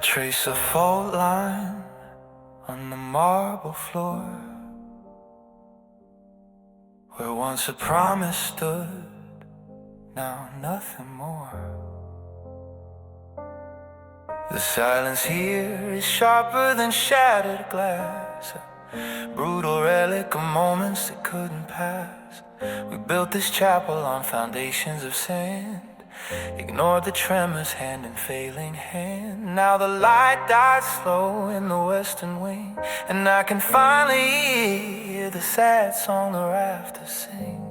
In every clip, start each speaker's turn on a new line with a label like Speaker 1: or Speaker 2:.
Speaker 1: trace a fault line on the marble floor where once a promise stood, now nothing more. The silence here is sharper than shattered glass, a brutal relic of moments that couldn't pass. We built this chapel on foundations of sand, ignored the tremors hand in failing hand. Now the light dies slow in the western wing, and I can finally hear the sad song the rafters sing.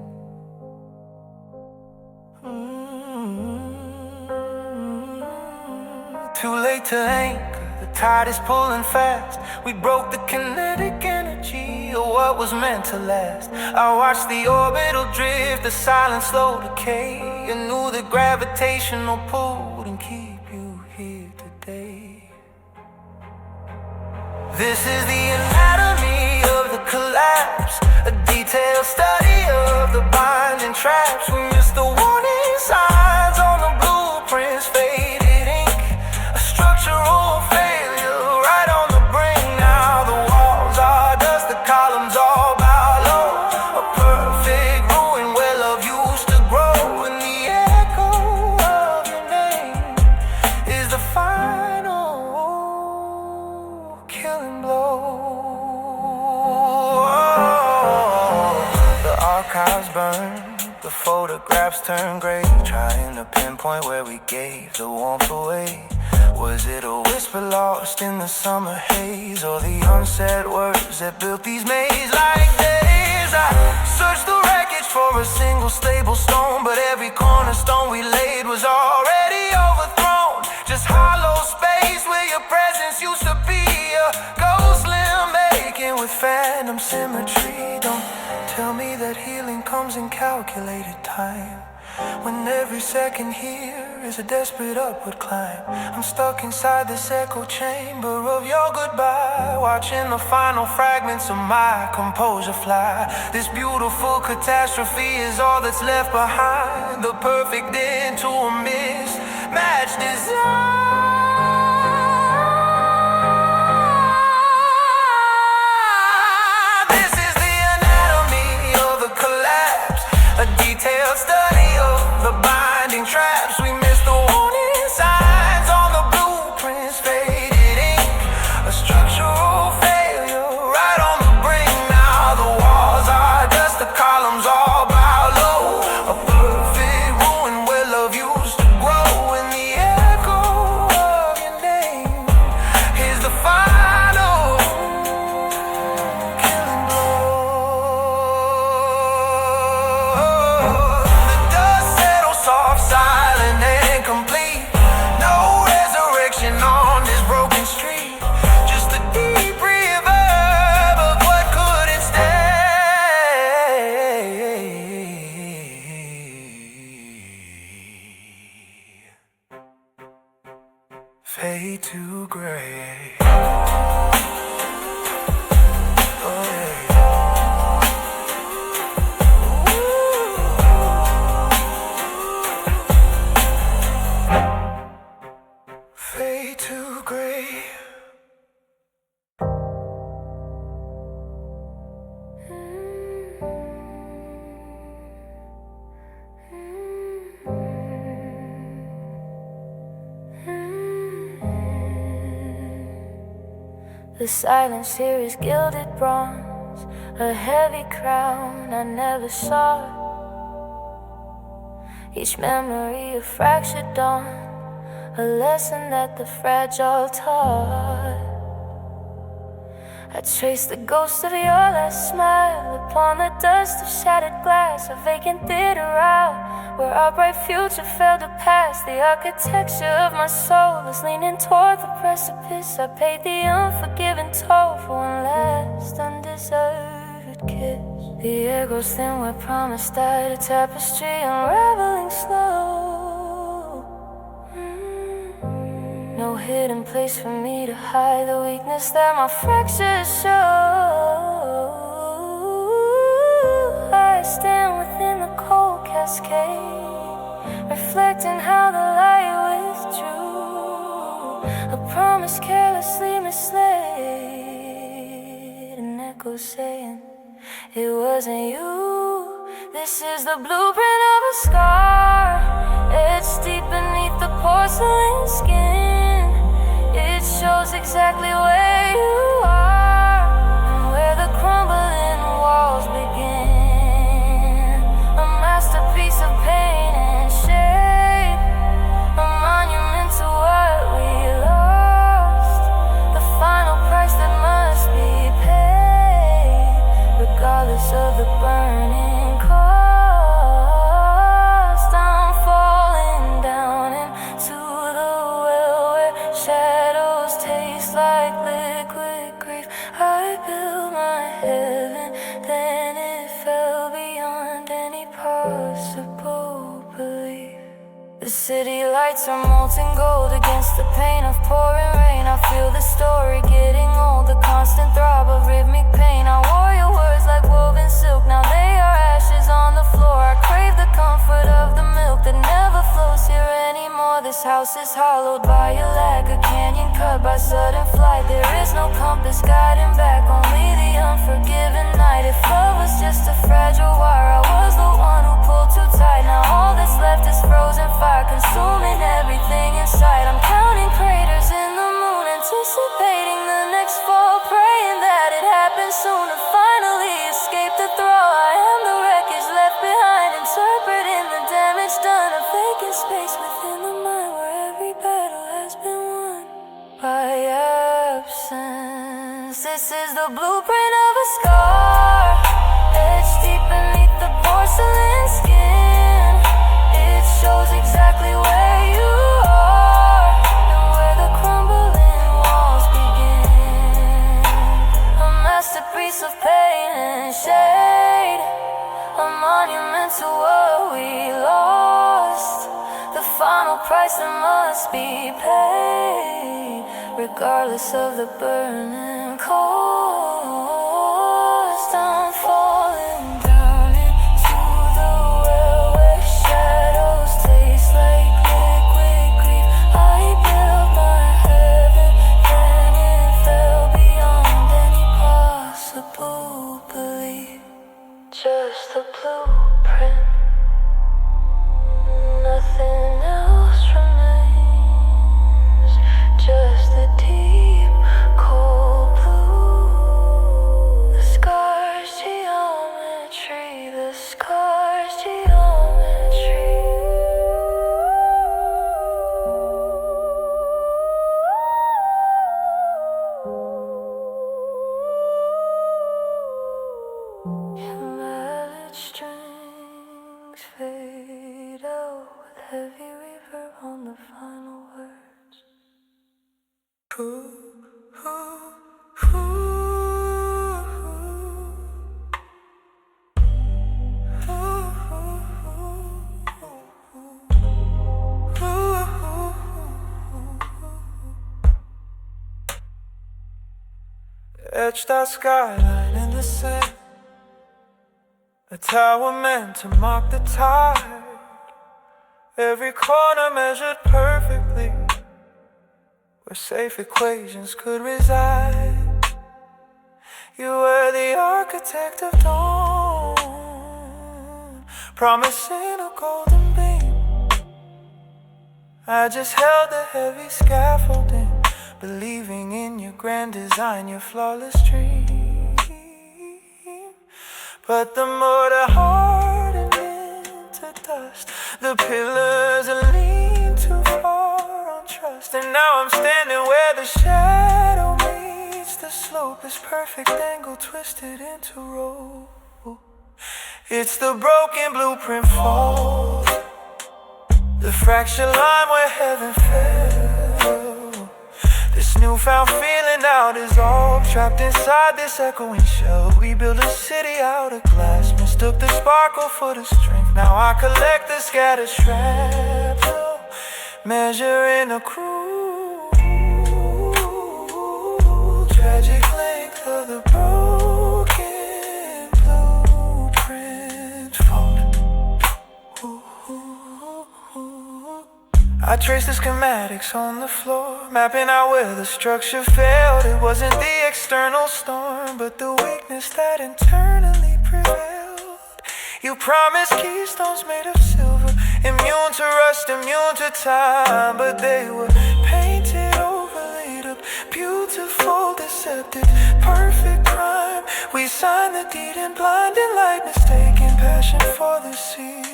Speaker 1: Too late to anchor, the tide is pulling fast. We broke the kinetic energy of what was meant to last. I watched the orbital drift, the silent slow decay, and knew the gravitational pull wouldn't keep you here today. This is the anatomy of the collapse, a detailed study of the binding traps. We missed the warning signs on the blueprints, faded ink, a structural failure right on the brink. Now the walls are dust, the columns all bow low, a perfect ruin where love used to grow. And the echo of your name is the final killing blow. The archives burn, the photographs turn gray, trying to pinpoint where we gave the warmth away. Was it a whisper lost in the summer haze, or the unsaid words that built these maze-like days? I searched the wreckage for a single stable stone, but every cornerstone we laid was already overthrown. Just hollow space where your presence used to be, a ghost limb aching with phantom symmetry. Don't tell me that healing comes in calculated time, when every second here is a desperate upward climb. I'm stuck inside this echo chamber of your goodbye, watching the final fragments of my composure fly. This beautiful catastrophe is all that's left behind, the perfect end to a mismatched design. This is the anatomy of the collapse, a detailed study of the binding traps. We missed the warning signs on the blueprints, faded ink, a structural failure right on the brink. Now the walls are dust, the columns all bow low, a perfect ruin where love used to grow. And the echo of your name is the final killing blow. The dust settles soft, silent and complete. No resurrection on this broken street, just the deep reverb of what couldn't stay. Fade to gray. Oh, yeah. Fade to gray.
Speaker 2: The silence here is gilded bronze, a heavy crown I never saw. Each memory a fractured dawn, a lesson that the fragile taught. I trace the ghost of your last smile upon the dust of shattered glass, a vacant theater out where our bright future failed to pass. The architecture of my soul is leaning toward the precipice. I paid the unforgiven toll for one last undeserved kiss. The air grows thin where promise died, a tapestry unraveling slow. No hidden place for me to hide the weakness that my fractures show. I stand within the cold cascade, reflecting how the light withdrew. A promise carelessly mislaid, an echo saying it wasn't you. This is the blueprint of a scar, etched deep beneath the porcelain skin. It shows exactly where you are and where the crumbling walls begin. A masterpiece of pain and shade, a monument to what we lost, the final price that must be paid, regardless of the burning cost. I'm falling down into the well where shadows taste like liquid grief. I built my heaven, then it fell beyond any possible belief. The city lights are molten gold against the pain of pouring rain. I feel the story getting old, the constant throb of rhythmic pain. I wore your words like woven silk, now they are ashes on the floor. I crave the comfort of the milk that never flows here anymore. This house is hollowed by a lag, a canyon cut by sudden flight. There is no compass guiding back, only the unforgiven night. If love was just a fragile wire, I was the one who pulled too tight. Now all that's left is frozen fire, consuming everything in sight. I'm counting craters in the moon, anticipating the next fall, praying that it happens soon to finally escape the throw. I am the wreckage left behind, interpreting the damage done, a vacant space within the mind where every battle has been won by absence. This is the blueprint of a scar, etched deep beneath the porcelain skin. It shows exactly where you are and where the crumbling walls begin. A masterpiece of pain and shade, a monument to what we lost, the final price that must be paid, regardless of the burning cost. I'm falling down into the well where shadows taste like liquid grief. I built my heaven, then it fell beyond any possible belief. Just a blueprint, nothing else remains. Just the deep, cold blue. The scars geometry, the scars geometry. Mallet strings fade out with heavy reverb on the final words.
Speaker 1: Etch that skyline in the sand, a tower meant to mock the tide. Every corner measured perfectly, where safe equations could reside. You were the architect of dawn, promising a golden beam. I just held the heavy scaffolding, believing in your grand design, your flawless dream. But the mortar hardened into dust, the pillars leaned too far on trust. And now I'm standing where the shadow meets the slope, this perfect angle twisted into roll. It's the broken blueprint fall, the fractured line where heaven fell. This newfound feeling now dissolved, trapped inside this echoing shell. We built a city out of glass, mistook the sparkle for the strength. Now I collect the scattered shrapnel, measuring a cruel, tragic length of the broken blueprint fall. I traced the schematics on the floor, mapping out where the structure failed. It wasn't the external storm, but the weakness that internally prevailed. You promised keystones made of silver, immune to rust, immune to time, but they were painted, overlaid up, beautiful, deceptive, perfect crime. We signed the deed in blinding light, mistaken passion for the sea.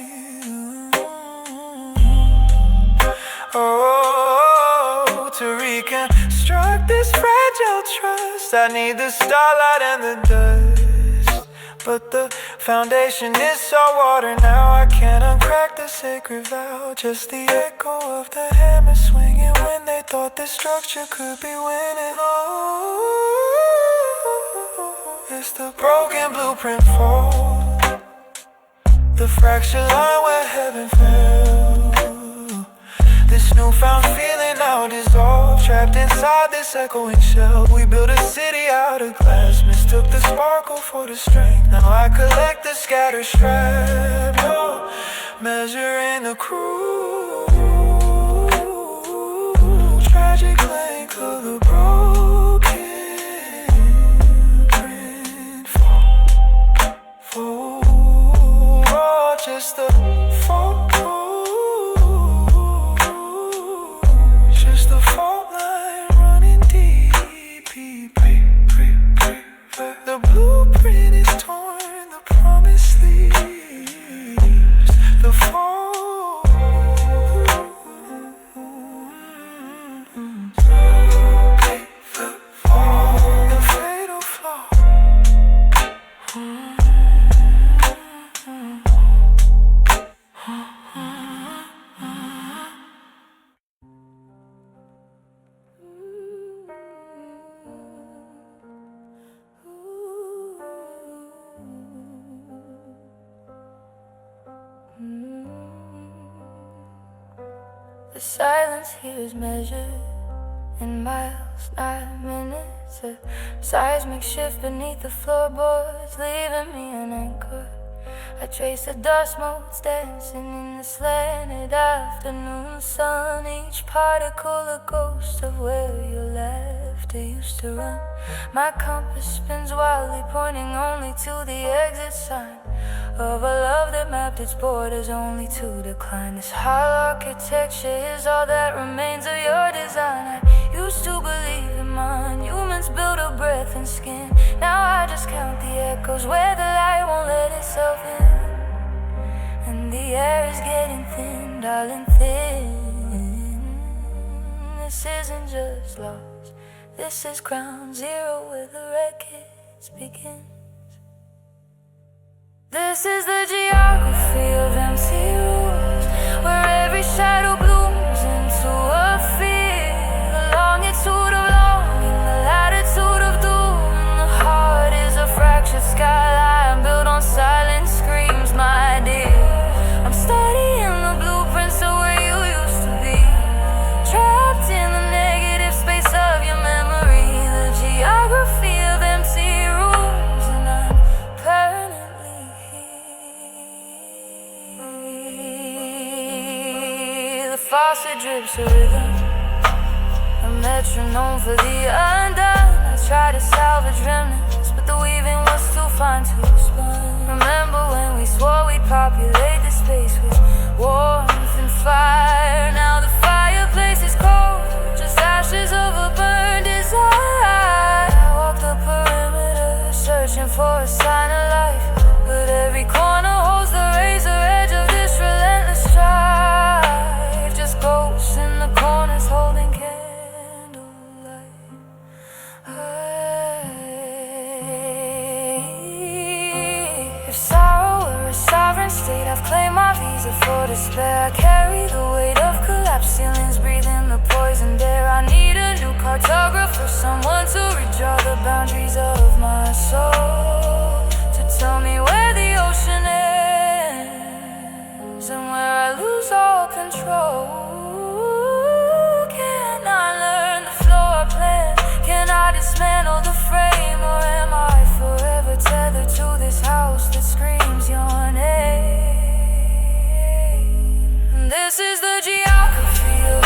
Speaker 1: Oh, to reconstruct this fragile trust, I need the starlight and the dust. But the foundation is salt water now. I can't uncrack the sacred vow. Just the echo of the hammer swinging when they thought this structure could be winning. Oh, it's the broken blueprint fall, the fractured line where heaven fell. This newfound feeling now dissolved, trapped inside this echoing shell. We built a city out of glass, mistook the sparkle for the strength. Now I collect the scattered scrap, yo, measuring the crew. Tragic length of the broken print fall, oh, just the fall. The blueprint is torn, the promise leaves the fall. The fatal flaw.
Speaker 2: The silence here is measured in miles, not minutes. A seismic shift beneath the floorboards, leaving me an anchor. I trace the dust motes dancing in the slanted afternoon sun. Each particle a ghost of where your laughter used to run. My compass spins wildly, pointing only to the exit sign of a love that mapped its borders only to decline. This hollow architecture is all that remains of your design. I used to believe in mine, humans build a breath and skin. Now I just count the echoes where the light won't let itself in. And the air is getting thin, darling, thin. This isn't just lost, this is ground zero where the wreckage begins. This is the geography of empty rooms, where every shadow blooms into a field. The longitude of longing, the latitude of doom. And the heart is a fractured skyline built on silent screams, my dear. I'm studying the blueprints of where you used to be, trapped in the negative space of your memory. The geography of empty rooms, and I'm permanently. The faucet drips a rhythm, a metronome for the undone. I tried to salvage remnants, but the weaving was too fine to spun. Remember when we swore we'd populate the space with warmth and fire? Now the fireplace is cold, just ashes of a burned desire. I walk the perimeter, searching for a sign of life, but every corner holds the razor edge of this relentless strife. Just ghosts in the corners holding candlelight. If sorrow were a sovereign state, I've claimed my visa for despair. I carry the weight of collapsed ceilings, breathing the poisoned air. I need a new cartographer, someone to redraw the boundaries of my soul, to tell me where the ocean ends and where I lose all control. Can I learn the floor plan? Can I dismantle the frame? Or am I forever tethered to this house that screams your name? This is the geography of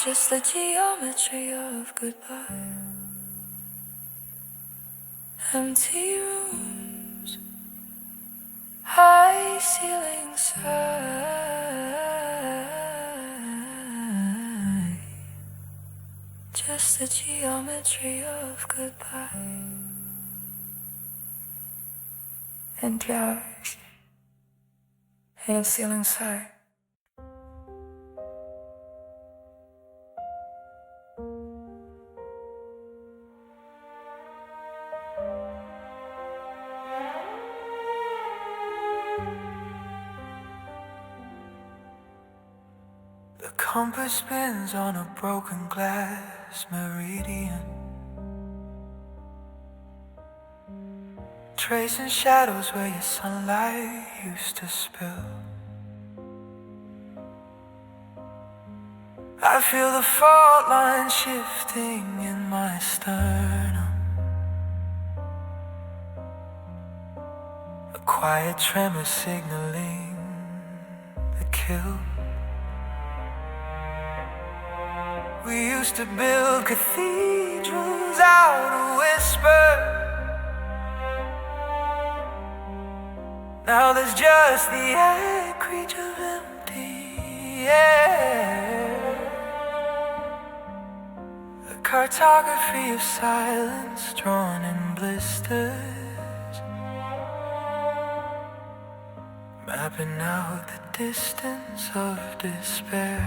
Speaker 2: just the geometry of goodbye. Empty rooms, high ceilings high, just the geometry of goodbye. Empty hours, high ceilings high.
Speaker 1: The compass spins on a broken glass meridian, tracing shadows where your sunlight used to spill. I feel the fault line shifting in my sternum, a quiet tremor signaling the kill. We used to build cathedrals out of whisper. Now there's just the acreage of empty air, a cartography of silence drawn in blisters, mapping out the distance of despair.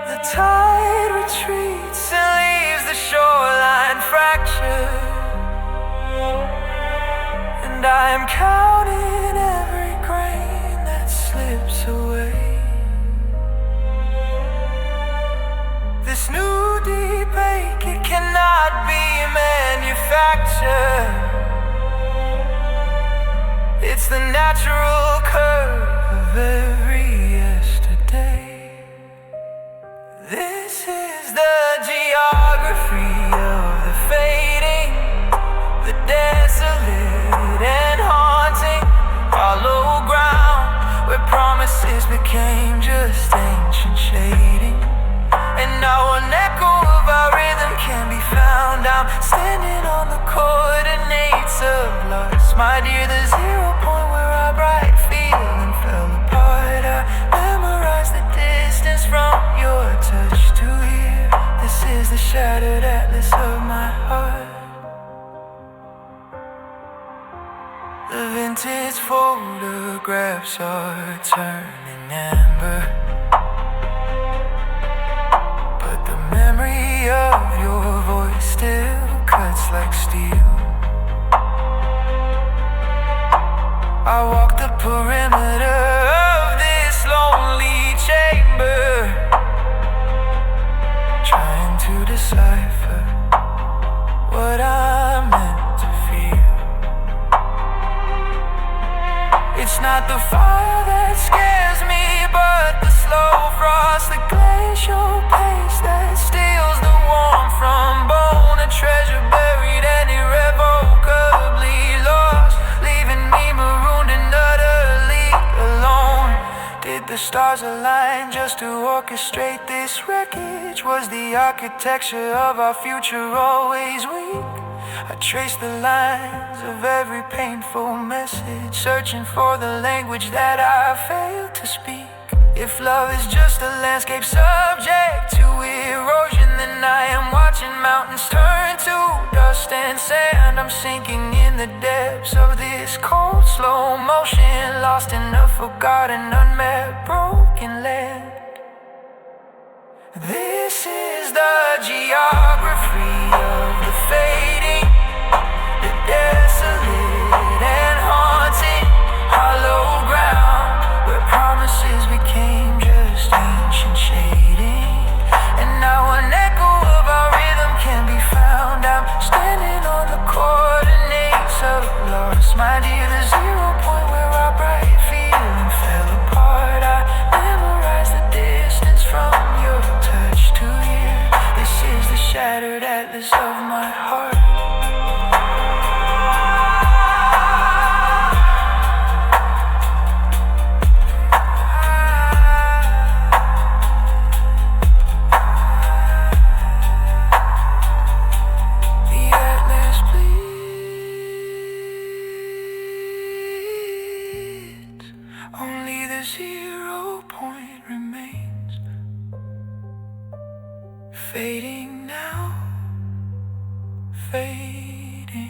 Speaker 1: The tide retreats and leaves the shoreline fractured, and I am counting every grain that slips away. This new deep ache, it cannot be manufactured. It's the natural curve of every yesterday. This is the geography of the fading, the desolate and haunting, hollow ground where promises became just ancient shading. And now an echo of our rhythm can be found. I'm standing on the coordinates of loss, my dear, the 0 point where our bright feeling fell apart. I memorized the distance from your touch to here. This is the shattered atlas of my heart. The vintage photographs are turning amber, but the memory of your voice still cuts like steel. I walk the perimeter of this lonely chamber, trying to decipher what I'm meant to feel. It's not the fire that scares me, but the slow frost, the glacial pace that steals the warmth from bone. A treasure buried and irrevocably lost, leaving me marooned and utterly alone. Did the stars align just to orchestrate this wreckage? Was the architecture of our future always weak? I trace the lines of every painful message, searching for the language that I failed to speak. If love is just a landscape subject to erosion, then I am watching mountains turn to dust and sand. I'm sinking in the depths of this cold, slow motion, lost in a forgotten, unmet, broken land. This is the geography of the fading, the desolate and haunting, hollow ground where promises became just ancient shading. And now an echo of our rhythm can be found. I'm standing on the coordinates of loss, my dear, the 0 point where our bright feeling fell apart. I memorized the distance from your touch to here. This is the shattered atlas of my heart. Fading now, fading.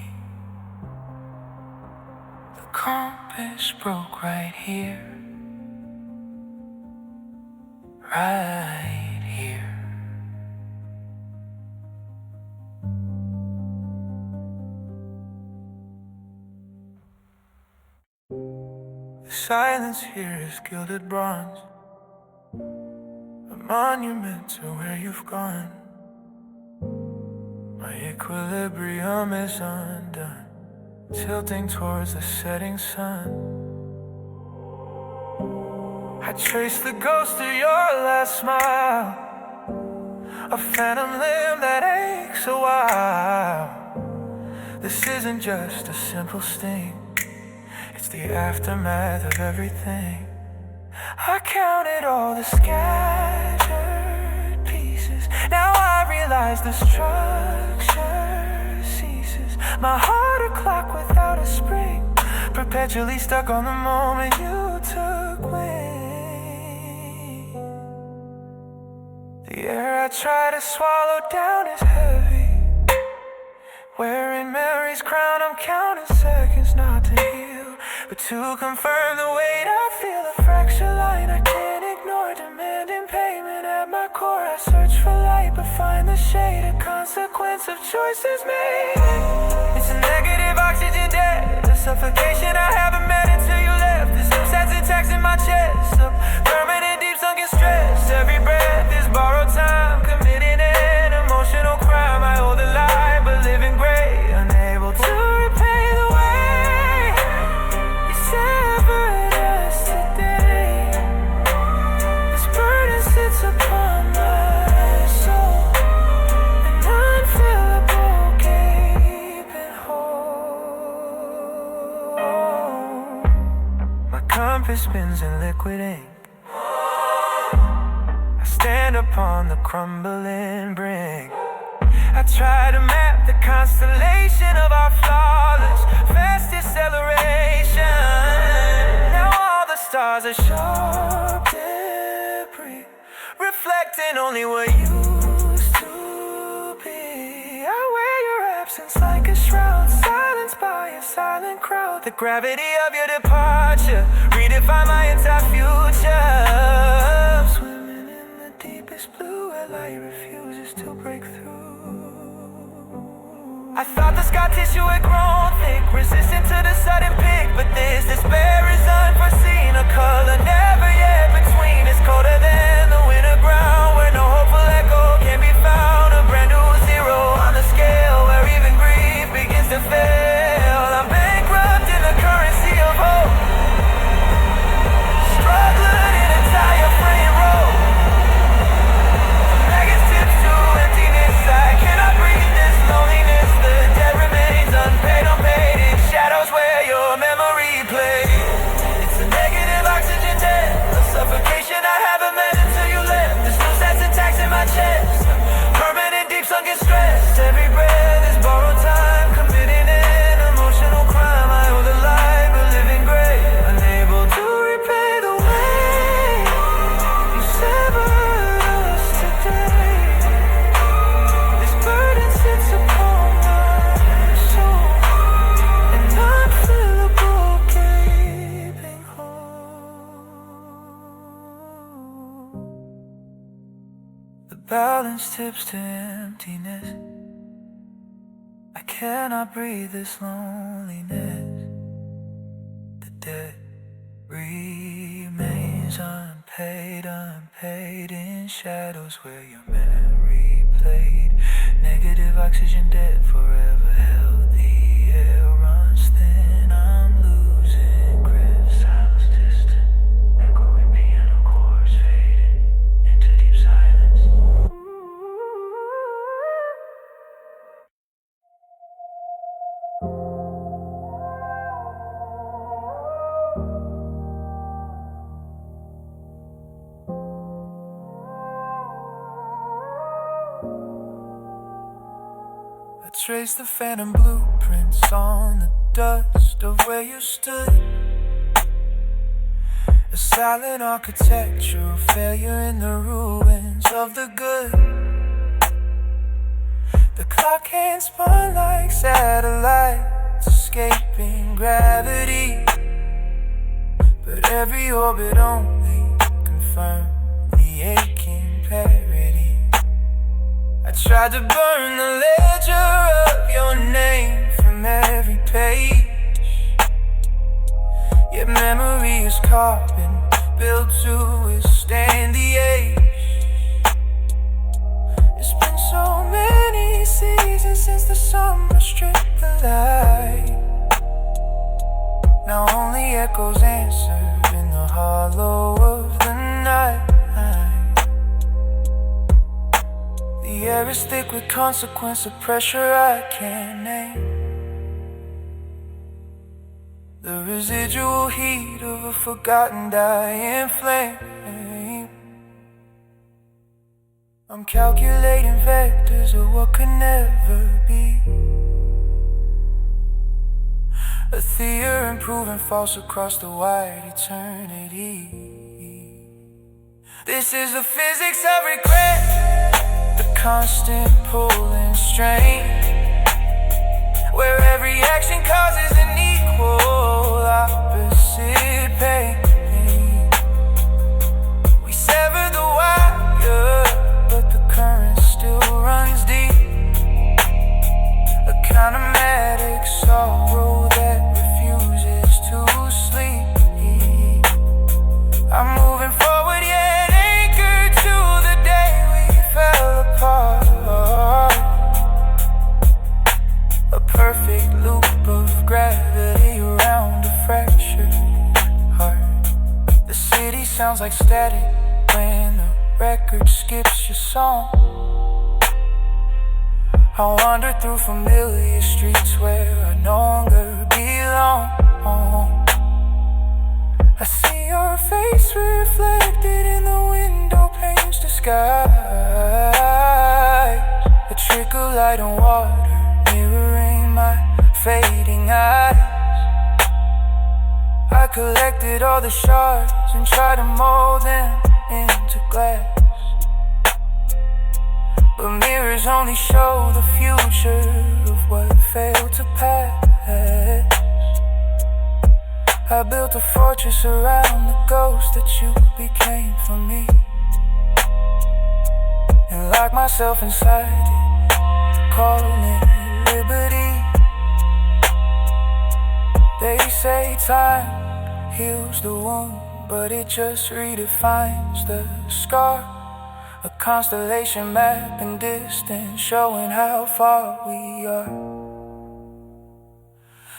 Speaker 1: The compass broke right here, right here. The silence here is gilded bronze, a monument to where you've gone. My equilibrium is undone, tilting towards the setting sun. I trace the ghost of your last smile, a phantom limb that aches a while. This isn't just a simple sting, it's the aftermath of everything. I counted all the scattered pieces, now I realize the structure ceases. My heart a clock without a spring, perpetually stuck on the moment you took wing. The air I try to swallow down is heavy, wearing memory's crown, I'm counting seconds not to heal, but to confirm the weight I feel, a fracture line I can't ignore, demanding payment at my core. I search for light but find the shade, a consequence of choices made. It's a negative oxygen debt, a suffocation I haven't met until you left. There's no sense attacks in my chest, a permanent deep sunken stress. Every breath is borrowed time, committing an emotional crime. I hold the lie but living gray, unable to repay the way you severed us today. This burden sits upon my soul, an unfillable gaping hole. My compass spins in liquid ink, I stand upon the crumbling brink. I try to map the constellation of our flawless fast deceleration. Now all the stars are sharp debris, reflecting only what used to be. I wear your absence like a shroud, silenced by a silent crowd. The gravity of your departure redefine my entire future. Swimming in the deepest blue where light refuses to break through. I thought the scar tissue had grown thick, resistant to the sudden pick, but this despair is unforeseen, a color never yet between. It's colder than the winter ground, where no hopeful echo can be found. A brand new zero on the scale, where even grief begins to fail. I'm bankrupt in the currency of hope, struggling in a tire frame road. Maggots tips to emptiness, I cannot breathe this loneliness. The debt remains unpaid, unpaid in shadows where your memory plays. It's a negative oxygen debt, a suffocation I haven't met until you left. There's no sense attacks in my chest, permanent deep sunken stress. Every breath is borrowed time, committing an emotional crime. I hold a lie but living gray, unable to repay the way you severed us today. This burden sits upon my soul, an unfillable gaping hole. The balance tips to emptiness, I cannot breathe this loneliness. The debt remains unpaid, unpaid in shadows where your memory played. Negative oxygen debt forever held, the air runs thin, I'm losing grip. Sounds distant, echoing piano chords fading into deep silence. Trace the phantom blueprints on the dust of where you stood. A silent architectural failure in the ruins of the good. The clock hands spun like satellites escaping gravity, but every orbit only confirmed the aching parody. I tried to burn the ledger of your name from every page, yet memory is carbon built to withstand the age. It's been so many seasons since the summer stripped the light. Now only echoes answer in the hollow of the night. The air is thick with consequence of pressure I can't name. The residual heat of a forgotten dying flame. I'm calculating vectors of what could never be. A theorem proven false across the wide eternity. This is the physics of regret, the constant pull and strain, where every action causes an equal opposite pain. We sever the wire, but the current still runs deep. A kinematic sorrow that refuses to sleep. I'm moving forward yet anchored to the day we fell apart. A perfect loop of gravity around a fractured heart. The city sounds like static when the record skips your song. I wander through familiar streets where I no longer belong. I see your face reflected in the window panes disguised. A trickle of light and water mirroring my fading eyes. I collected all the shards and tried to mold them into glass, but mirrors only show the future of what failed to pass. I built a fortress around the ghost that you became for me, and locked myself inside it, calling it liberty. They say time heals the wound, but it just redefines the scar. A constellation map in distance, showing how far we are.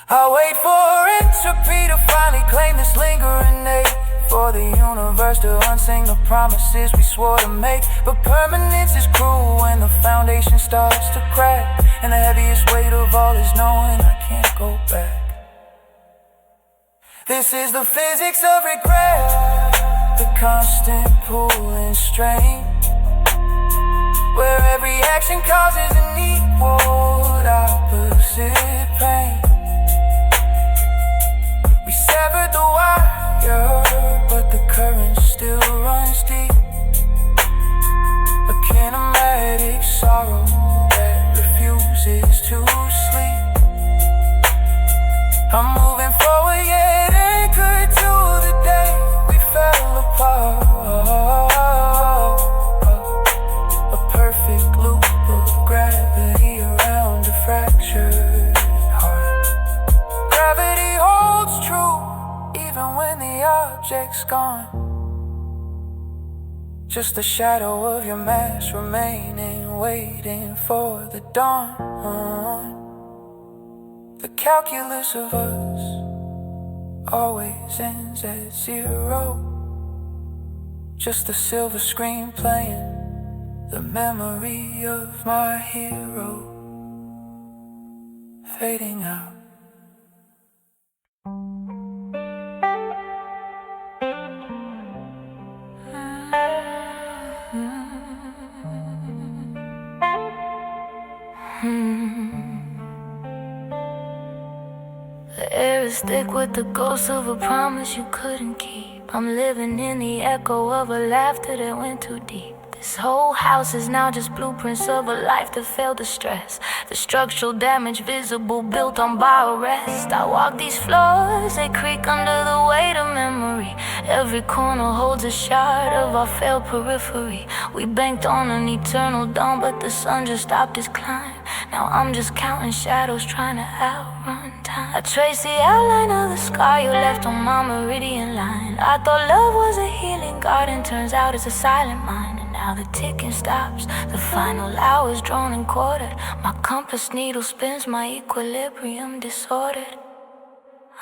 Speaker 1: I wait for entropy to finally claim this lingering ache, for the universe to unsing the promises we swore to make. But permanence is cruel when the foundation starts to crack, and the heaviest weight of all is knowing I can't go back. This is the physics of regret, the constant pull and strain, where every action causes an equal opposite pain. We severed the wire, but the current still runs deep. A kinematic sorrow that refuses to sleep. I'm moving forward yet anchored to the day we fell apart. A perfect loop of gravity around a fractured heart. Gravity holds true even when the object's gone. Just a shadow of your mask remaining, waiting for the dawn. The calculus of us always ends at zero. Just a silver screen playing the memory of my hero, fading out.
Speaker 2: The air is thick with the ghost of a promise you couldn't keep. I'm living in the echo of a laughter that went too deep. This whole house is now just blueprints of a life that failed to stress. The structural damage visible, built on borrowed rest. I walk these floors, they creak under the weight of memory. Every corner holds a shard of our failed periphery. We banked on an eternal dawn, but the sun just stopped its climb. Now I'm just counting shadows, trying to outrun time. I trace the outline of the scar you left on my meridian line. I thought love was a healing garden, turns out it's a silent mind. And now the ticking stops, the final hour's drawn and quartered. My compass needle spins, my equilibrium disordered.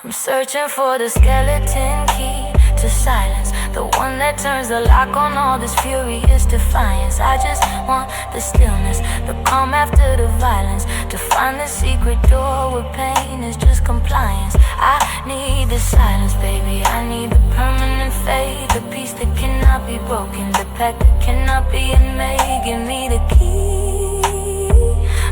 Speaker 2: I'm searching for the skeleton key to silence, the one that turns the lock on all this furious defiance. I just want the stillness, the calm after the violence, to find the secret door where pain is just compliance. I need the silence, baby, I need the permanent fade, the peace that cannot be broken, the pact that cannot be unmade. Give me the key,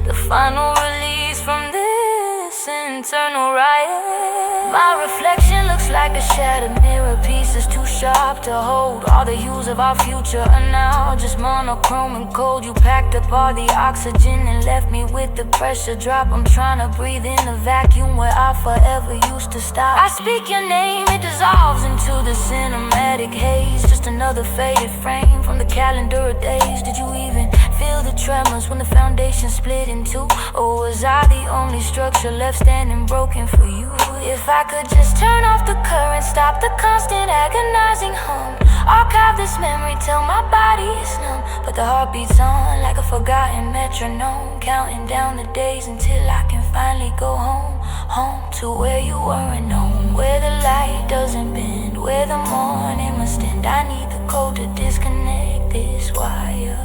Speaker 2: the final release from this internal riot. My reflection looks like a shattered mirror, pieces too sharp to hold. All the hues of our future are now just monochrome and cold. You packed up all the oxygen and left me with the pressure drop. I'm trying to breathe in a vacuum where I forever used to stop. I speak your name, it dissolves into the cinematic haze. Just another faded frame from the calendar of days. Did you even feel the tremors when the foundation split in two? Or was I the only structure left standing broken for you? If I could just turn off the current, stop the constant agonizing hum, archive this memory till my body is numb, but the heart beats on like a forgotten metronome, counting down the days until I can finally go home. Home to where you weren't known, where the light doesn't bend, where the morning must end. I need the code to disconnect this wire.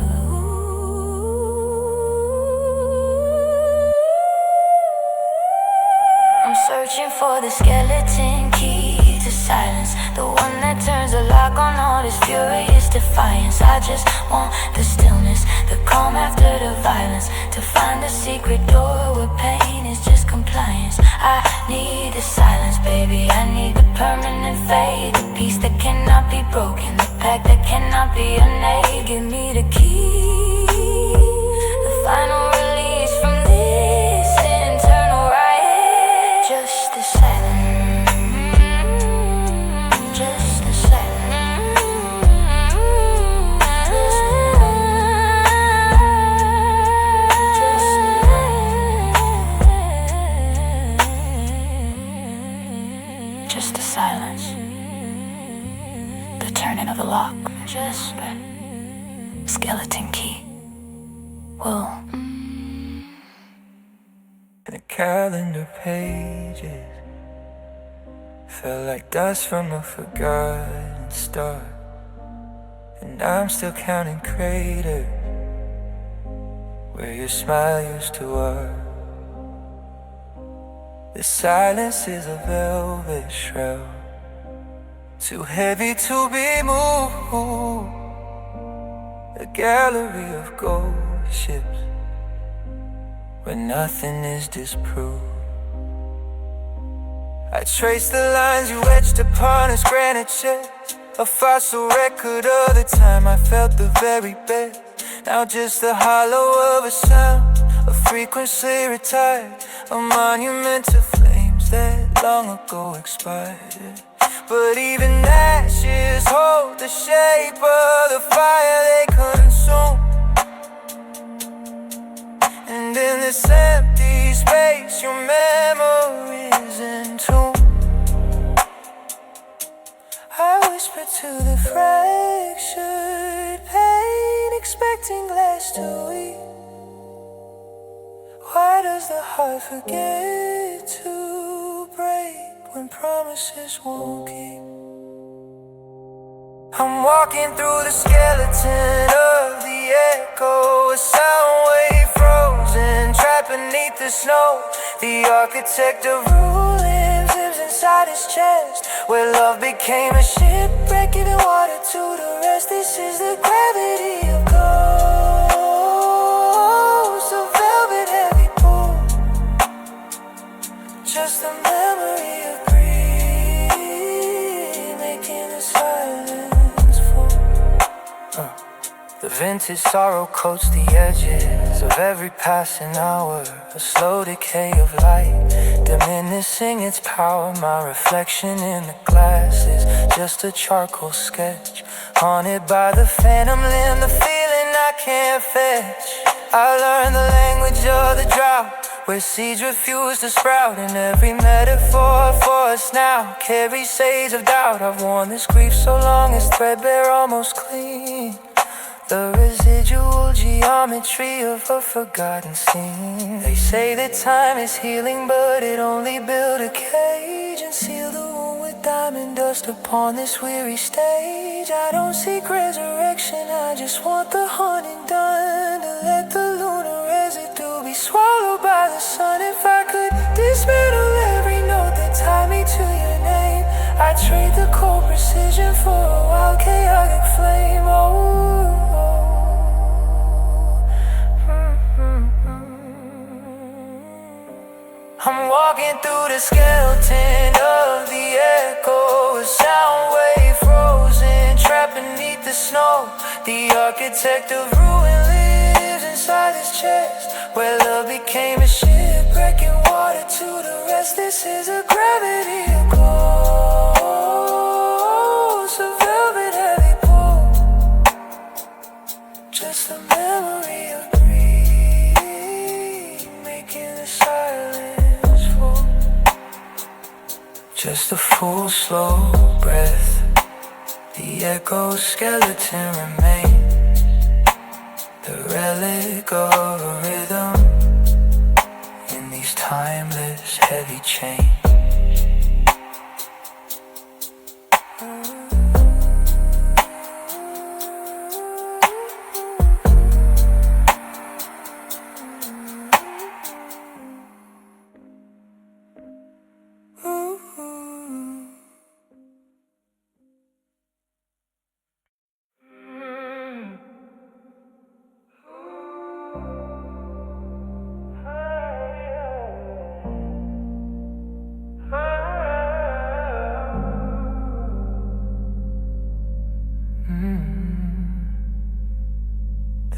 Speaker 2: Searching for the skeleton key to silence, the one that turns the lock on all this furious defiance. I just want the stillness, the calm after the violence, to find the secret door where pain is just compliance. I need the silence, baby, I need the permanent fade, the peace that cannot be broken, the pact that cannot be unmade. Give me the key, the final release from this internal riot. Just the silence, just the silence, just the silence, the turning of the lock, just the skeleton key. Whoa.
Speaker 1: The calendar pages felt like dust from a forgotten star, and I'm still counting craters where your smile used to walk. The silence is a velvet shroud, too heavy to be moved. A gallery of gold ships where nothing is disproved. I trace the lines you etched upon his granite chest, a fossil record of the time I felt the very best. Now just the hollow of a sound, a frequency retired, a monument to flames that long ago expired. But even ashes hold the shape of the fire they consume. And in this empty space, your memory's entombed. I whisper to the fractured pain, expecting glass to weep. Why does the heart forget to break when promises won't keep? I'm walking through the skeleton of the echo, a sound wave frozen, trapped beneath the snow. The architect of ruins lives inside his chest, where love became a shipwreck, giving water to the rest. This is the gravity of ghosts, a velvet heavy pull, just the memory of grief, making the silence The vintage sorrow coats the edges of every passing hour. A slow decay of light, diminishing its power. My reflection in the glass is just a charcoal sketch, haunted by the phantom limb, the feeling I can't fetch. I learned the language of the drought, where seeds refuse to sprout, and every metaphor for us now carries shades of doubt. I've worn this grief so long it's threadbare, almost clean, the residual geometry of a forgotten scene. They say that time is healing, but it only built a cage and sealed the wound with diamond dust upon this weary stage. I don't seek resurrection, I just want the haunting done, to let the lunar residue be swallowed by the sun. If I could dismantle every note that tied me to your name, I'd trade the cold precision for a wild chaotic flame. I'm walking through the skeleton of the echo, a sound wave frozen, trapped beneath the snow. The architect of ruin lives inside his chest, where love became a shipwreck and water to the rest. This is a gravity of ghosts, a velvet heavy pull, just a memory of grief, making the silence. Just a full, slow breath, the echo skeleton remains, the relic of a rhythm in these timeless heavy chains.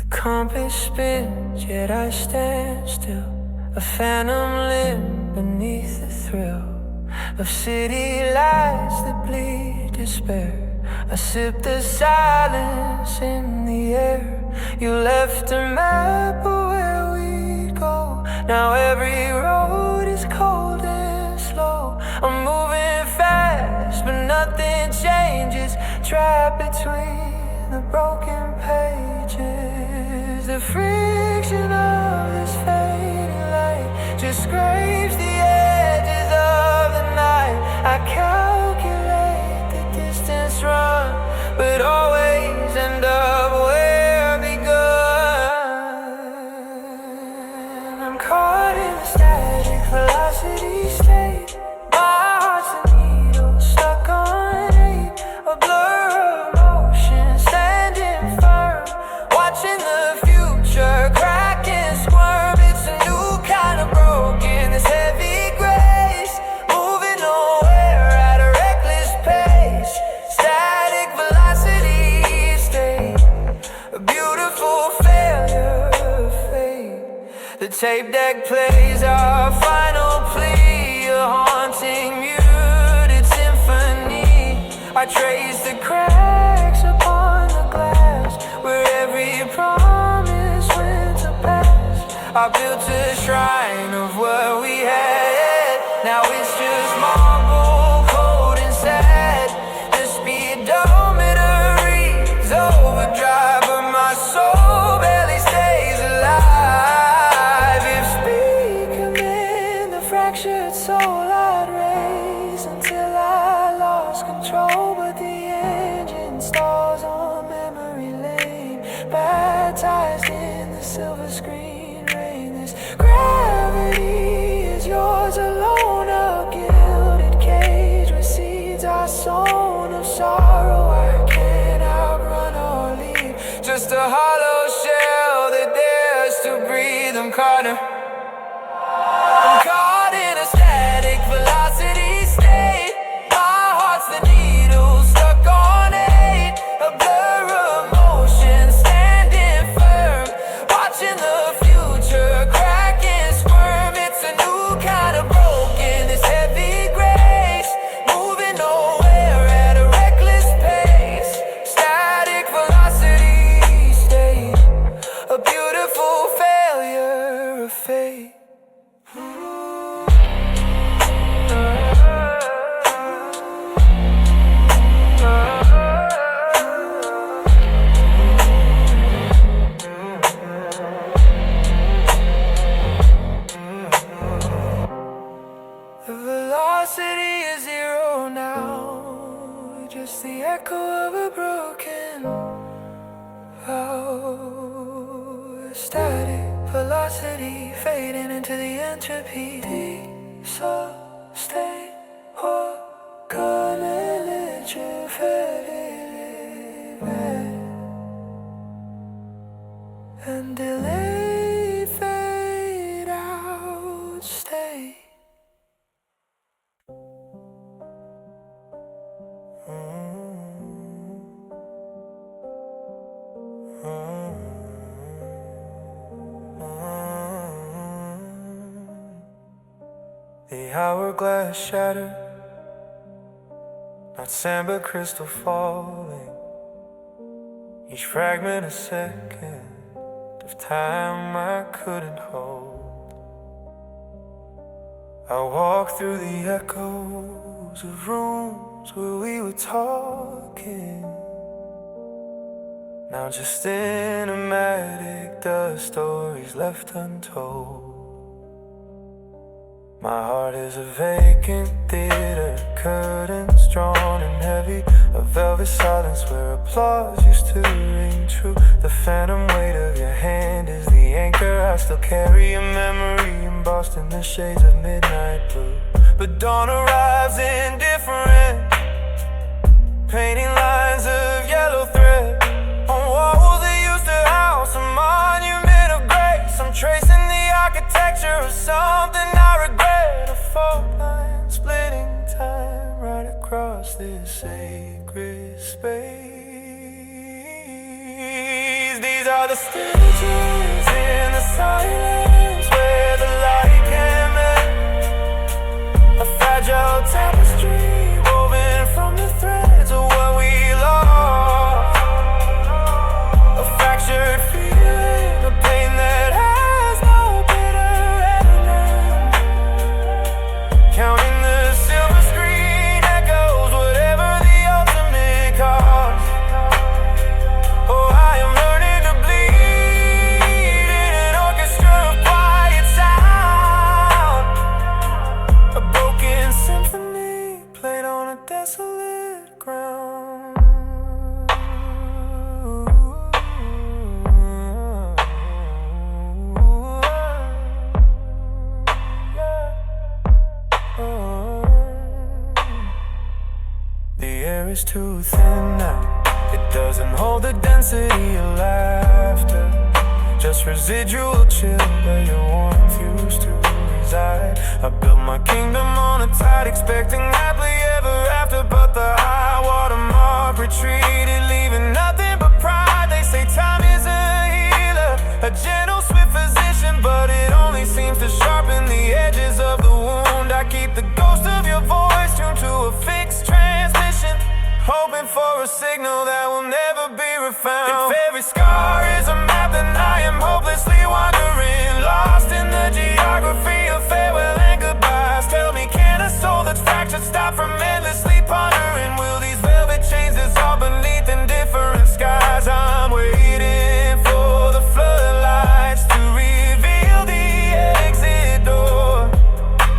Speaker 1: Compass spins, yet I stand still, a phantom limb beneath the thrill of city lights that bleed despair. I sip the silence in the air. You left a map of where we'd go. Now every road is cold and slow. I'm moving fast, but nothing changes, trapped between the broken pages. The friction of this fading light just scrapes the edges of the night. I calculate the distance run, but always end up where I begun. I'm caught in a static velocity state. My heart's a needle stuck on 8, a blur of motion standing firm, watching the future crack and squirm. It's a new kind of broken, this heavy grace, moving nowhere at a reckless pace. Static velocity state, a beautiful failure of fate. The tape deck plays our final plea, a haunting muted symphony. I trace the cracks upon the glass, where every promise went to pass. I built a shrine of what we had, now it's just marble, cold and sad. The speedometer reads overdrive, but my soul barely stays alive. If speed command the fractured soul, I'd race until I lost control. But the engine stalls on memory lane, baptized in the silver screen rain. This gravity is yours alone, a gilded cage where seeds are sown of sorrow I can't outrun or leave. Just a hollow shell that dares to breathe. I'm caught in a static velocity state. My heart's the needle stuck on 8, a blur of motion standing static velocity fading into the entropy. So stay or and delay fade out stay. The hourglass shattered, not sand but crystal falling. Each fragment a second of time I couldn't hold. I walked through the echoes of rooms where we were talking. Now just cinematic dust, stories left untold. My heart is a vacant theater, curtains drawn and heavy, a velvet silence where applause used to ring true. The phantom weight of your hand is the anchor I still carry, a memory embossed in the shades of midnight blue. But dawn arrives indifferent, painting lines of yellow thread on walls that used to house a monument of grace. I'm tracing the architecture of something I regret. A fault line splitting time right across this sacred space. These are the stitches in the silence where the light can mend. A fragile tapestry woven from the threads of what we lost. A fractured feeling, a pain that has no bitter end. Counting the silver screen echoes, whatever the ultimate cost. Oh, I am learning to bleed in an orchestra of quiet sound. A broken symphony played on a desolate ground. The air is too thin now, it doesn't hold the density of laughter. Just residual chill where your warmth used to reside. I built my kingdom on a tide, expecting happily ever after. But the high water mark retreated, leaving nothing but pride. They say time is a healer, a gentle swift physician, but it only seems to sharpen the edges of the wound. I keep the ghost of your voice tuned to a fixed transmission, hoping for a signal that will never be refound. If every scar is a map, then I am hopelessly wandering, lost in the geography of farewell and goodbyes. Tell me, can a soul that's fractured stop from endlessly pondering? Will these velvet chains dissolve beneath indifferent skies? I'm waiting for the floodlights to reveal the exit door,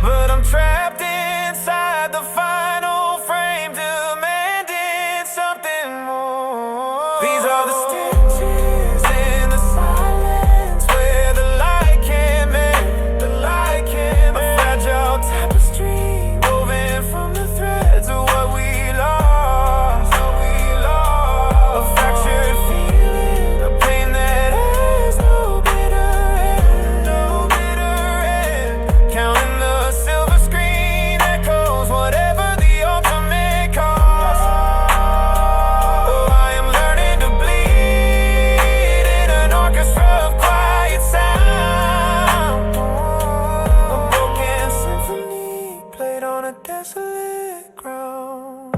Speaker 1: but I'm trapped inside the final frame, demanding something more. These are the stitches in the silence where the light can mend, the light can mend. A fragile tapestry woven from the threads of what we lost, what we lost. A fractured feeling, a pain that has no bitter end, no bitter end. Counting the silver screen echoes, whatever the ultimate cost. Oh, I am learning to bleed in an orchestra of quiet sound. A broken symphony played on a desolate ground.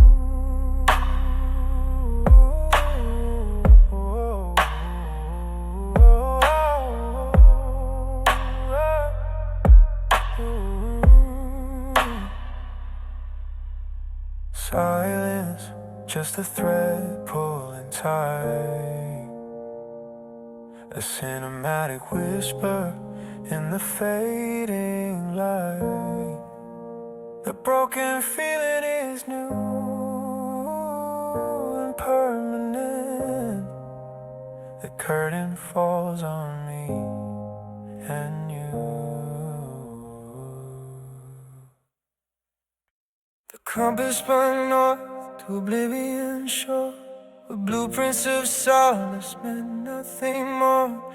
Speaker 1: Silence, just a thread pulling tight, a cinematic whisper in the fading light. The broken feeling is new and permanent. The curtain falls on me and you. The compass spun north to oblivion shore, where blueprints of solace meant nothing more.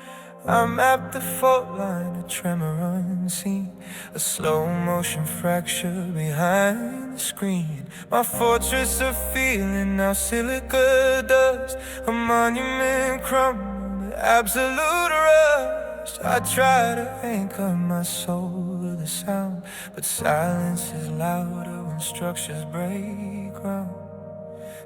Speaker 1: I mapped the fault line, a tremor unseen, a slow motion fracture behind the screen. My fortress of feeling, now silica dust, a monument crumbled, absolute rust. I try to anchor my soul to the sound, but silence is louder when structures break ground.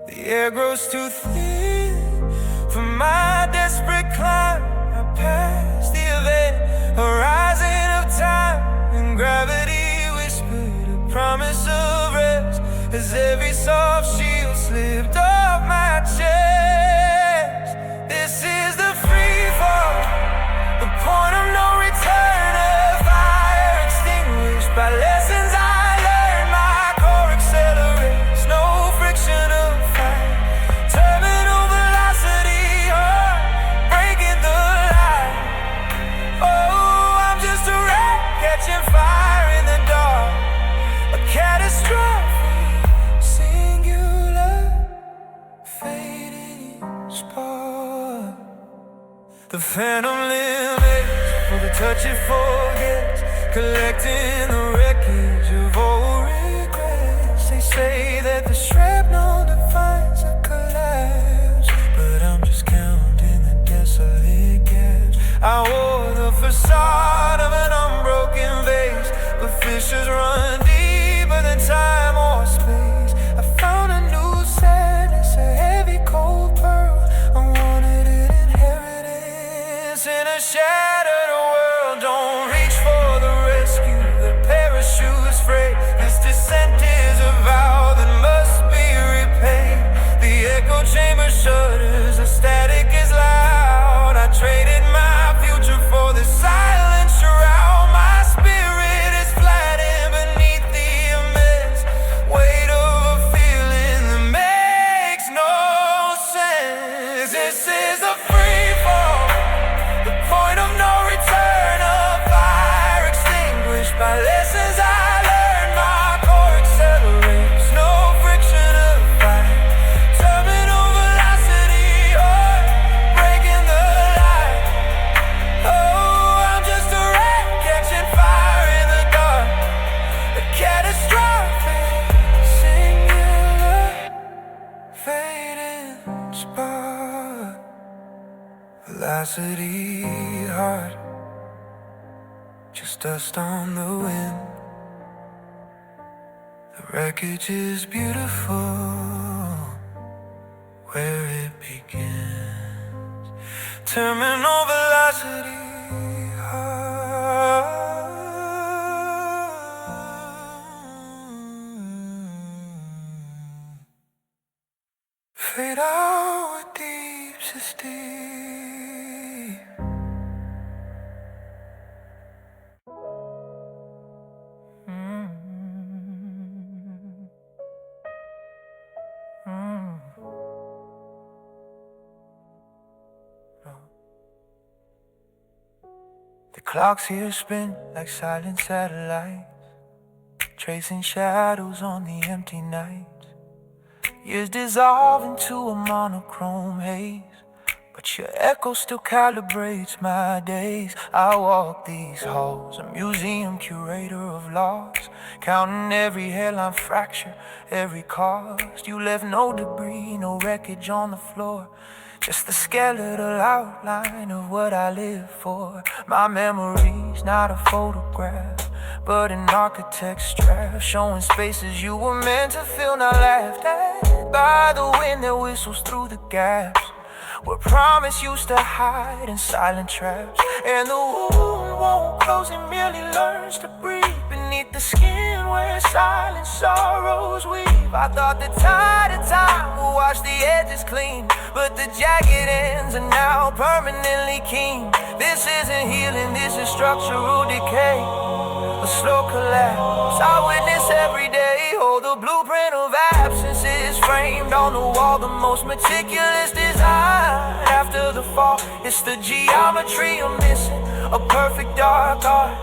Speaker 1: The air grows too thin for my desperate climb. I pass the event, horizon of time, and gravity whispered a promise of rest as every soft shield slipped off my chest. This is the free fall, the point of no return, a fire extinguished by lessons I learned. My core accelerates, no friction of fight, terminal velocity, heart breaking the line. Oh, I'm just a rat catching fire in the dark, a catastrophic, singular, fading spark. The phantom limits for the touch it forgets, collecting the wreckage of old regrets. They say that the shrapnel defines a collapse, but I'm just counting the desolate gaps. I wore the facade of an unbroken vase, but fissures run deeper than time or space. I found a new sadness, a heavy cold pearl, unwanted inheritance in a shattered world. Don't reach for the rescue, the parachute's frayed. This descent is a vow that must be repaid. The echo chamber shudders, the static is loud. I traded my future for the silent shroud. My spirit is flattened beneath the immense weight of a feeling that makes no sense. This is the free fall, the point of no return, a fire extinguished by lessons I learned. My core accelerates, no friction of fight, terminal velocity, heart breaking the light. Oh, I'm just a rat catching fire in the dark, a catastrophic, singular, fading spark. Velocity, heart, just dust on the wind. The wreckage is beautiful where it begins. Terminal velocity, heart. Fade out with deepest deep. The clocks here spin like silent satellites, tracing shadows on the empty night. Years dissolve into a monochrome haze, but your echo still calibrates my days. I walk these halls, a museum curator of loss, counting every hairline fracture, every cost. You left no debris, no wreckage on the floor, just the skeletal outline of what I live for. My memory's not a photograph, but an architect's draft, showing spaces you were meant to fill, not laughed at by the wind that whistles through the gaps, where promise used to hide in silent traps. And the wound won't close, it merely learns to breathe beneath the skin where silent sorrows weave. I thought the tide of time would wash the edges clean, but the jagged ends are now permanently keen. This isn't healing, this is structural decay, a slow collapse I witness every day. Oh, the blueprint of absence is framed on the wall, the most meticulous design. After the fall. It's the geometry I'm missing, a perfect dark art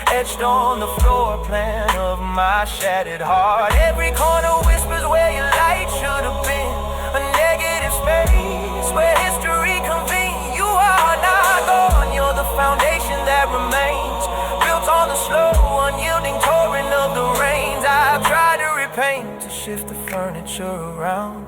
Speaker 1: etched on the floor plan of my shattered heart. Every corner whispers where your light should have been, a negative space where history convenes. You are not gone, you're the foundation that remains, built on the slow, unyielding torrent of the rains. I've tried to repaint, to shift the furniture around,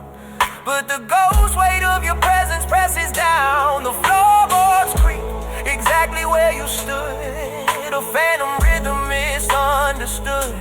Speaker 1: but the ghost weight of your presence presses down. The floorboards creak exactly where you stood, a phantom rhythm misunderstood.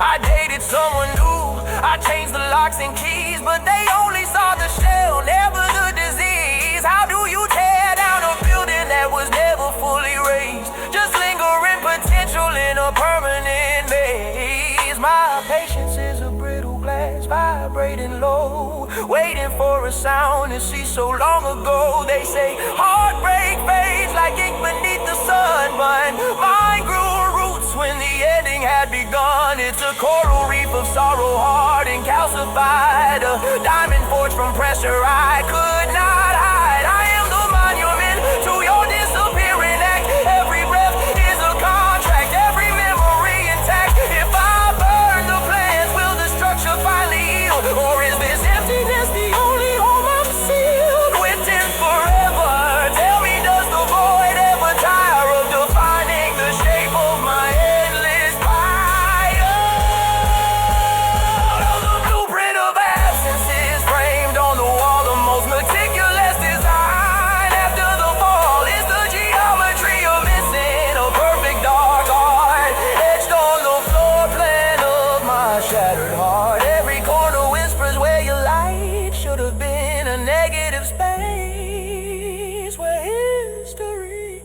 Speaker 1: I dated someone new, I changed the locks and keys, but they only saw the shell, never the disease. How do you tear down a building that was never fully raised? Just lingering potential in a permanent maze. My patience is a brittle glass vibrating low, waiting for a sound to see so long ago. They say heartbreak fades like ink beneath the sun, but mine grew roots when the ending had begun. It's a coral reef of sorrow, hard and calcified, a diamond forged from pressure I could not hide. I am the monument to your disappearing act. Every breath is a contract, every memory intact. If I burn the plans, will the structure finally heal, or is this emptiness the only home I'm sealed within forever? Tell me, does the void ever tire of defining the shape of my endless fire? The blueprint of absence is framed on the wall, the most meticulous design. After the fall is the geometry of missing, a perfect dark art etched on the floor plan of my shattered heart. Every corner whispers where your light should have been, a negative space where history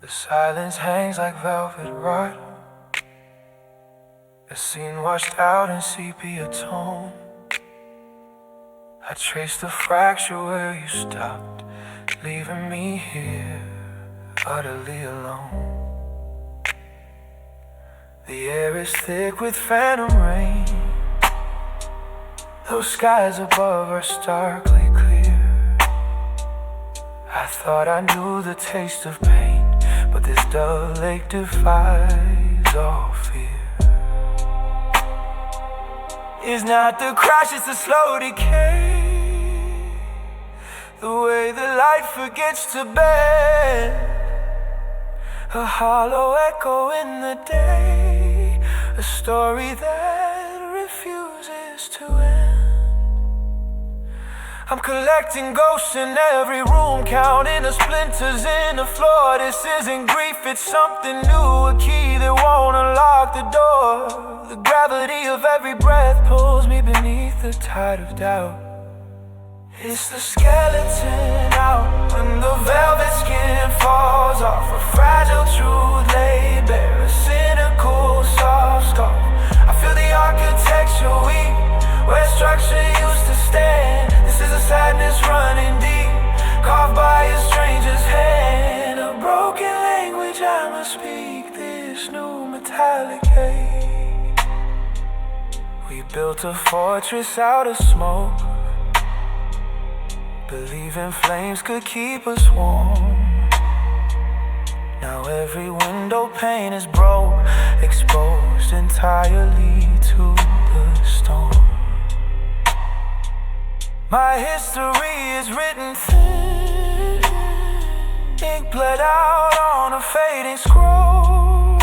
Speaker 1: The silence hangs like velvet rod, a scene washed out in sepia tone. I traced the fracture where you stopped, leaving me here utterly alone. The air is thick with phantom rain, those skies above are starkly clear. I thought I knew the taste of pain, but this dull lake defies all fear. It's not the crash, it's the slow decay, the way the light forgets to bend, a hollow echo in the day, a story that refuses to end. I'm collecting ghosts in every room, counting the splinters in the floor. This isn't grief, it's something new, a key that won't unlock the door. The gravity of every breath pulls me beneath the tide of doubt. It's the skeleton out when the velvet skin falls off, a fragile truth laid bare, a cynical soft scar. I feel the architecture weak where structure used to stand. This is a sadness running deep, carved by a stranger's hand. A broken language I must speak, this new metallic hate. We built a fortress out of smoke, believing flames could keep us warm. Now every window pane is broke, exposed entirely to the storm. My history is written thin, ink bled out on a fading scroll.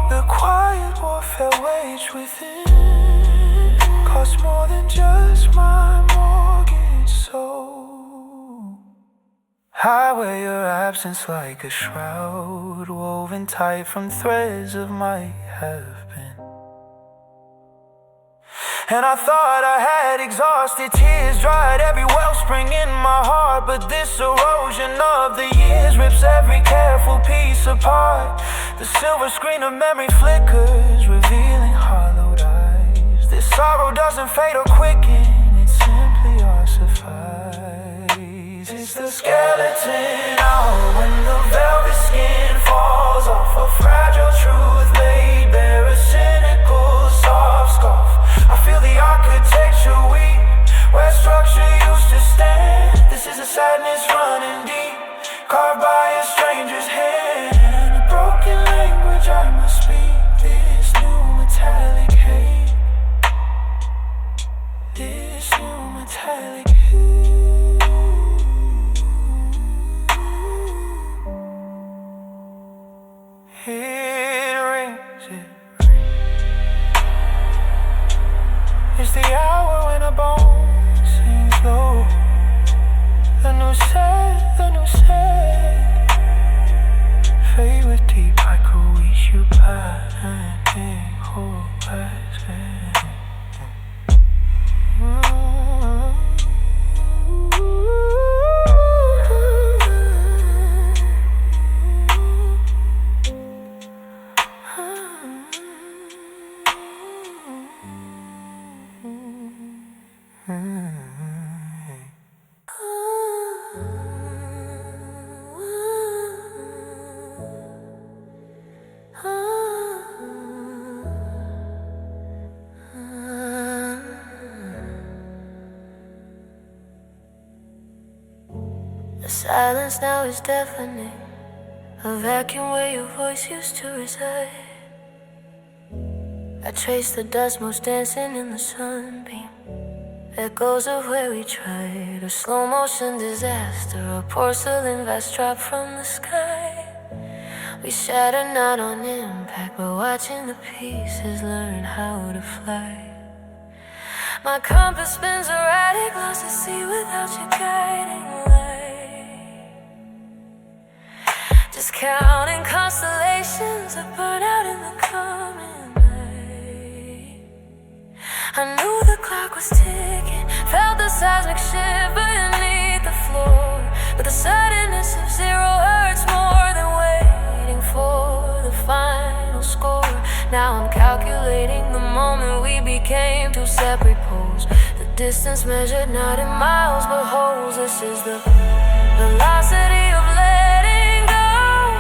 Speaker 1: The quiet warfare waged within cost more than just my mortgage soul. I wear your absence like a shroud, woven tight from threads of my have been. And I thought I had exhausted, tears dried every wellspring in my heart. But this erosion of the years rips every careful piece apart. The silver screen of memory flickers, revealing hollowed eyes. This sorrow doesn't fade or quicken, it simply ossifies. It's the skeleton hour when the velvet skin falls off. A fragile truth laid bare, a cynical soft scoff. I feel the architecture weak, where structure used to stand. This is a sadness running deep, carved by a stranger's hand. A broken language I must speak, this new metallic hate. This new metallic hate. It rings, it it's the hour when a bone sings low. The new set, fade with deep. I could wish you back and hope
Speaker 2: The silence now is deafening, a vacuum where your voice used to reside. I trace the dust most dancing in the sunbeam, echoes of where we tried. A slow motion disaster, a porcelain vase dropped from the sky. We shattered not on impact, but watching the pieces learn how to fly. My compass spins erratic, lost at sea without your guiding light. Just counting constellations that burn out in the coming night. I knew the clock was ticking, felt the seismic shiver beneath the floor. But the suddenness of zero hurts more than waiting for the final score. Now I'm calculating the moment we became two separate poles. The distance measured not in miles but holes. This is the velocity of letting go,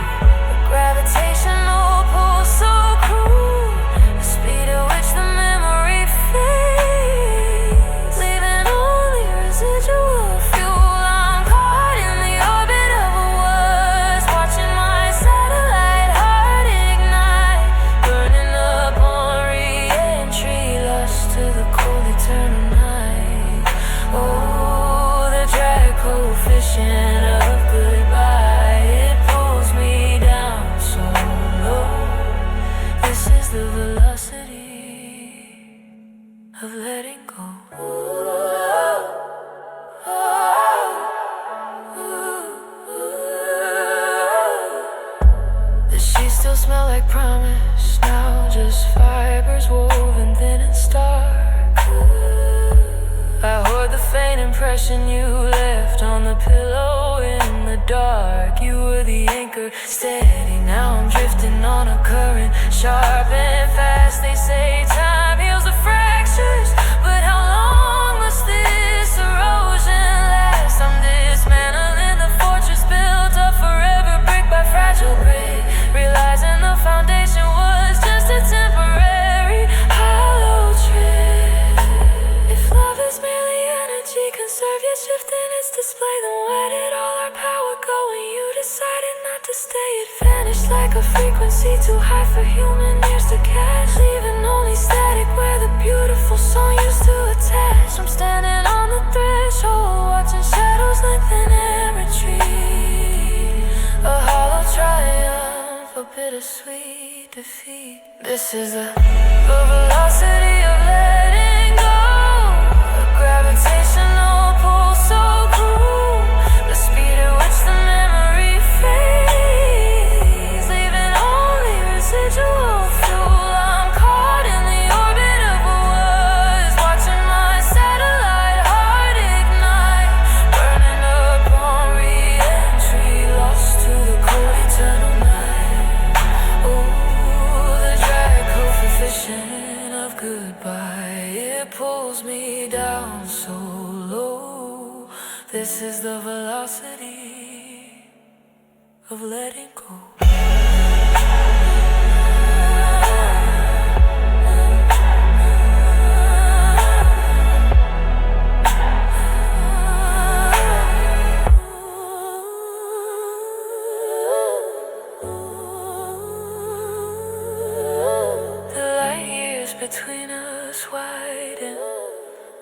Speaker 2: the gravitational pull so cruel, the speed at which the memory fades, leaving only residual fuel. I'm caught in the orbit of a was, watching my satellite heart ignite, burning up on re-entry, lost to the cold eternal night. Oh, the drag coefficient of goodbye, it pulls me down so low. This is the velocity of letting go. The sheets still smell like promise, now just fibers woven thin and stark. I heard the faint impression you left on the pillow in the dark. You were the anchor, steady, now I'm drifting on a current, sharp and fast. They say time heals the fractures, but how long must this erosion last? I'm dismantling the fortress built up forever, brick by fragile brick, realizing the foundation was just a temporary hollow trick. If love is merely energy, conserve your shift in its display. Then where did all our power go when you decided not to stay? It vanished like a frequency too high for human ears to catch, leaving only static where the beautiful song used to attach. I'm standing on the threshold, watching shadows lengthen and retreat. A hollow triumph, a bittersweet defeat. This is the velocity of letting go, a gravitational pull so cruel, the speed at which the memory fades, leaving only residual fuel. I'm caught in the orbit of a was, This is the velocity of letting go. Between us widen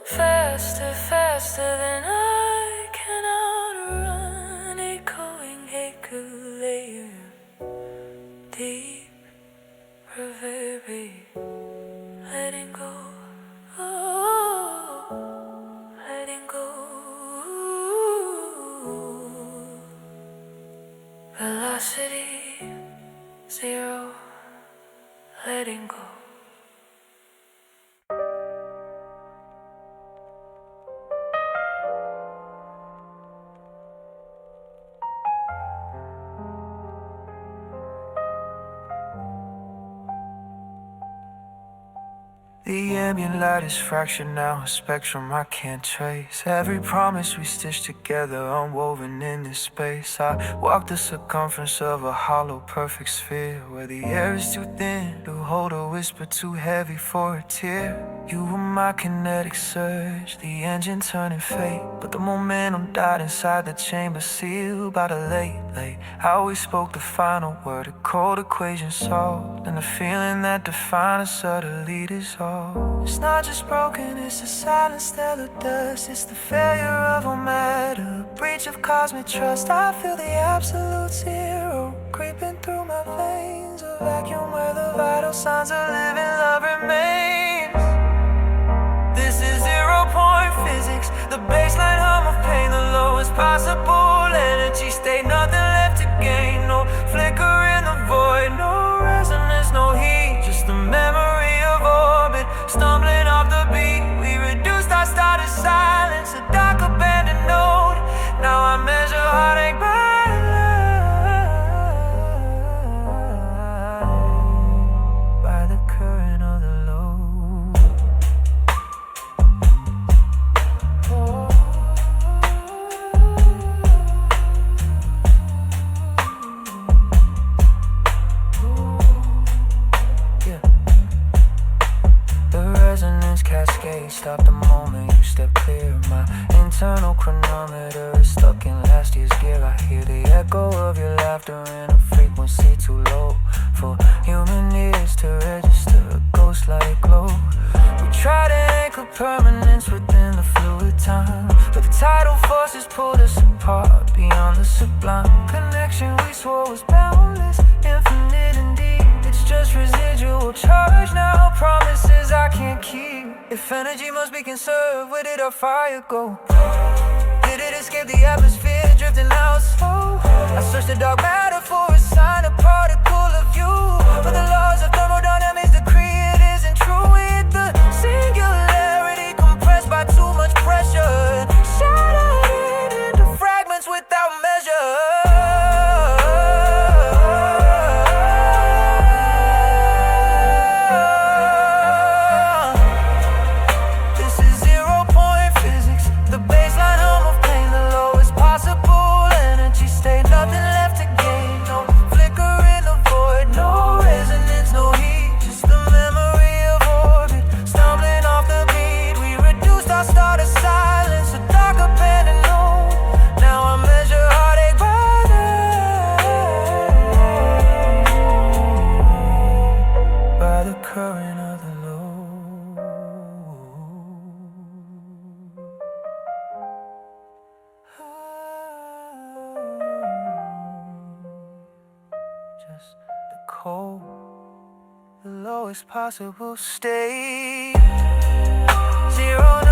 Speaker 2: faster, faster than I can outrun. Echoing ecolayer, deep reverberate, letting go, oh, letting go. Velocity zero, letting go.
Speaker 1: The ambient light is fractured now, a spectrum I can't trace. Every promise we stitched together, unwoven in this space. I walk the circumference of a hollow, perfect sphere, where the air is too thin to hold a whisper, too heavy for a tear. You were my kinetic surge, the engine turning fate, but the momentum died inside the chamber, sealed by the late. How we spoke the final word, a cold equation solved, and the feeling that defined us utterly dissolved. It's not just broken, it's a silent stellar dust. It's the failure of all matter, a breach of cosmic trust. I feel the absolute zero creeping through my veins, a vacuum where the vital signs of living love remains. This is 0-point physics, the baseline hum of pain, the lowest possible energy state, nothing left to gain, no flicker in the void, no resonance, no heat, just the memory of orbit, stumbling off the beat. We reduced our started silence, a dark abandoned note. Now I measure heartache by light, by the current of the load. Resonance cascade, stop the moment you step clear. My internal chronometer is stuck in last year's gear. I hear the echo of your laughter in a frequency too low for human ears to register a ghost-like glow. We try to anchor permanence within the fluid time, but the tidal forces pulled us apart beyond the sublime. Connection we swore was boundless, infinite and deep. It's just residual charge now, promises I can't keep. If energy must be conserved, where did our fire go? Did it escape the atmosphere, drifting out slow? I searched the dark matter for a sign, a particle of you, but the laws of thermodynamics decree it isn't true. We hit the singularity, compressed by too much pressure, shattered into fragments without measure. Just the cold, the lowest possible state. 0